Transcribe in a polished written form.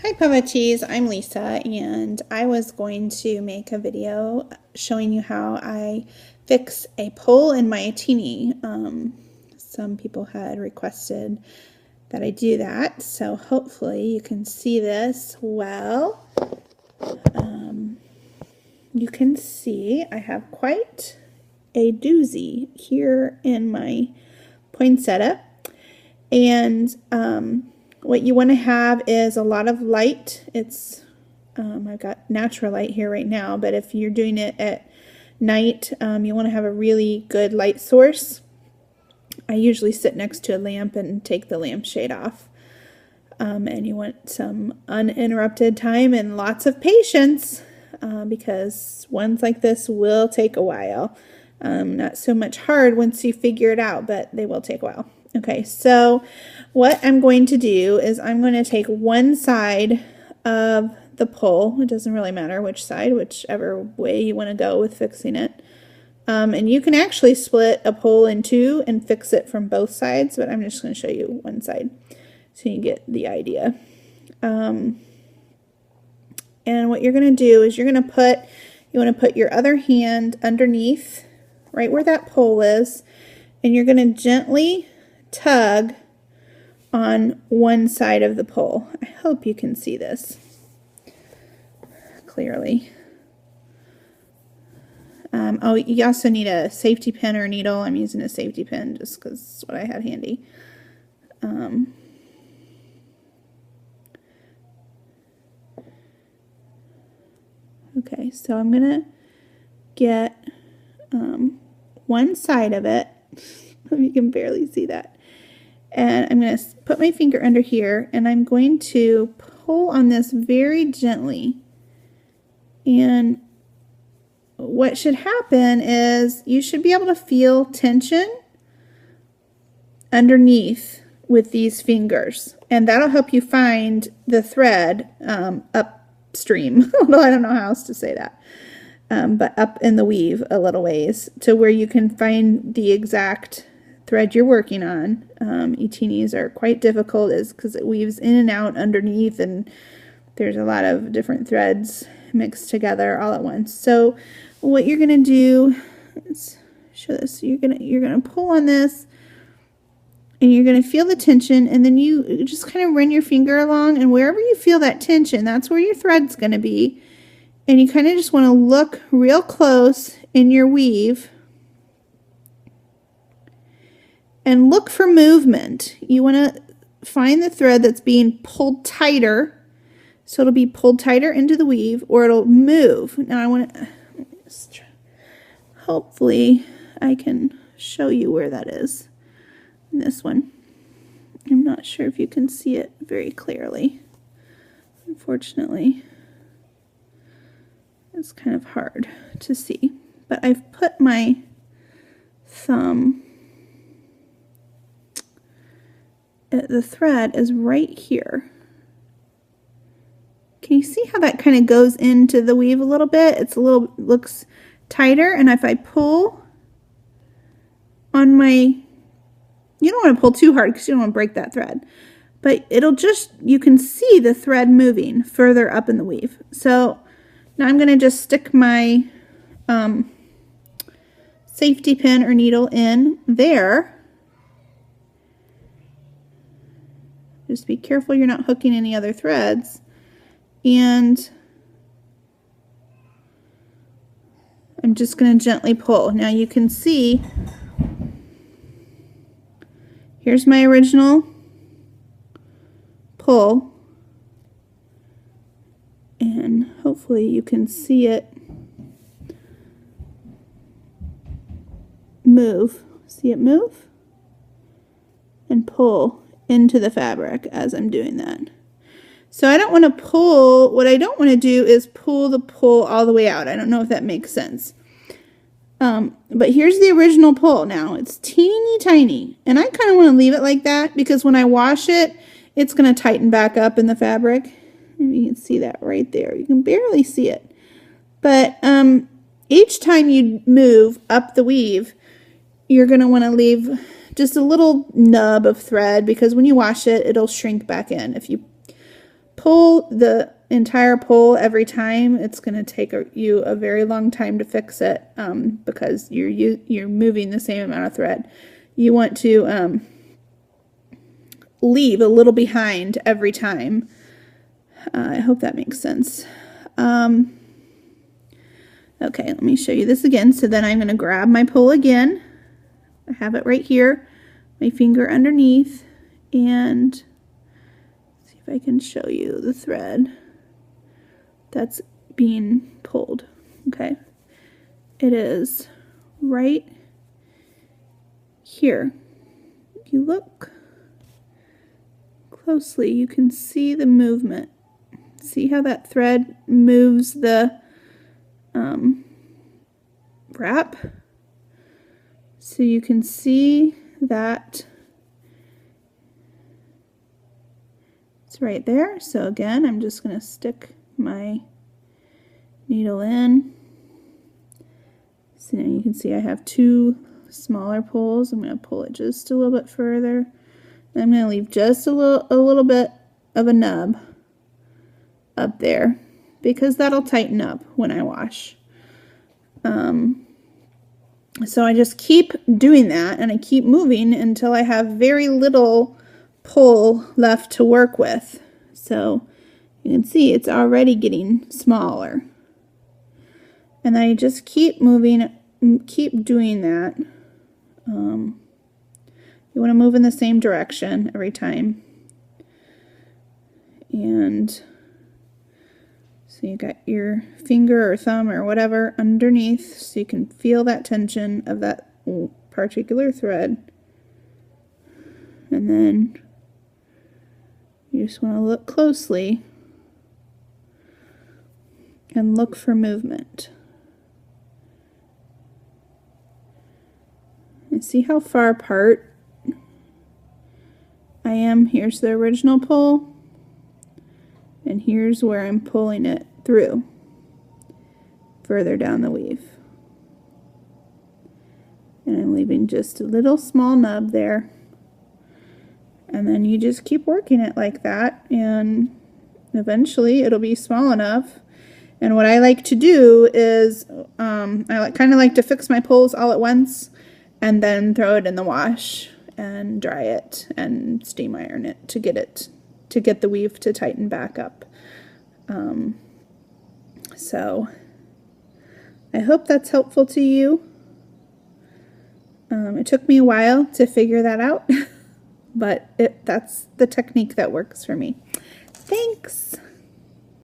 Hi Pavo Cheese, I'm Lisa, and I was going to make a video showing you how I fix a pole in my Etini. Some people had requested that I do that, so hopefully you can see this well. You can see I have quite a doozy here in my poinsettia, and what you want to have is a lot of light. I've got natural light here right now, but if you're doing it at night, you want to have a really good light source. I usually sit next to a lamp and take the lampshade off. And you want some uninterrupted time and lots of patience because ones like this will take a while. Not so much hard once you figure it out, but they will take a while. Okay, so what I'm going to do is I'm going to take one side of the pole. It doesn't really matter which side, whichever way you want to go with fixing it. And you can actually split a pole in two and fix it from both sides, but I'm just going to show you one side so you get the idea. And what you're going to do is you want to put your other hand underneath right where that pole is, and you're going to gently tug on one side of the pole. I hope you can see this clearly. Oh, you also need a safety pin or needle. I'm using a safety pin just because it's what I had handy. Okay, so I'm going to get one side of it. You can barely see that. And I'm going to put my finger under here, and I'm going to pull on this very gently. And what should happen is you should be able to feel tension underneath with these fingers. And that'll help you find the thread upstream. Although I don't know how else to say that. But up in the weave a little ways to where you can find the exact thread you're working on. Etinis are quite difficult because it weaves in and out underneath, and there's a lot of different threads mixed together all at once. So what you're gonna do, let's show this. You're gonna pull on this, and you're gonna feel the tension, and then you just kind of run your finger along, and wherever you feel that tension, that's where your thread's gonna be. And you kind of just want to look real close in your weave and look for movement. You want to find the thread that's being pulled tighter. So it'll be pulled tighter into the weave, or it'll move. Now I want to just try. Hopefully I can show you where that is in this one. I'm not sure if you can see it very clearly, unfortunately. It's kind of hard to see, but I've put my thumb, the thread is right here. Can you see how that kind of goes into the weave a little bit? Looks tighter, and if I pull on my, you don't want to pull too hard because you don't want to break that thread, but you can see the thread moving further up in the weave. So now I'm going to just stick my safety pin or needle in there. Just be careful you're not hooking any other threads. And I'm just going to gently pull. Now you can see, here's my original pull. And hopefully you can see it move. See it move? And pull into the fabric as I'm doing that. So I don't want to pull, what I don't want to do is pull the pull all the way out. I don't know if that makes sense. But here's the original pull now. It's teeny tiny. And I kind of want to leave it like that because when I wash it, it's going to tighten back up in the fabric. You can see that right there. You can barely see it. But each time you move up the weave, you're going to want to leave just a little nub of thread because when you wash it, it'll shrink back in. If you pull the entire pole every time, it's going to take you a very long time to fix it because you're moving the same amount of thread. You want to leave a little behind every time. I hope that makes sense. Okay, let me show you this again. So then I'm going to grab my pole again. I have it right here, my finger underneath, and see if I can show you the thread that's being pulled. Okay, it is right here. If you look closely, you can see the movement. See how that thread moves the wrap? So you can see that it's right there. So again, I'm just going to stick my needle in. So now you can see I have two smaller pulls. I'm going to pull it just a little bit further. And I'm going to leave just a little bit of a nub up there because that'll tighten up when I wash. So I just keep doing that and I keep moving until I have very little pull left to work with. So you can see it's already getting smaller. And I just keep moving, keep doing that. You want to move in the same direction every time. And so you got your finger or thumb or whatever underneath so you can feel that tension of that particular thread. And then you just want to look closely and look for movement. And see how far apart I am. Here's the original pull. And here's where I'm pulling it through, further down the weave. And I'm leaving just a little small nub there. And then you just keep working it like that, and eventually it'll be small enough. And what I like to do is, I kind of like to fix my pulls all at once, and then throw it in the wash, and dry it, and steam iron it to get the weave to tighten back up. So I hope that's helpful to you. It took me a while to figure that out, but that's the technique that works for me. Thanks!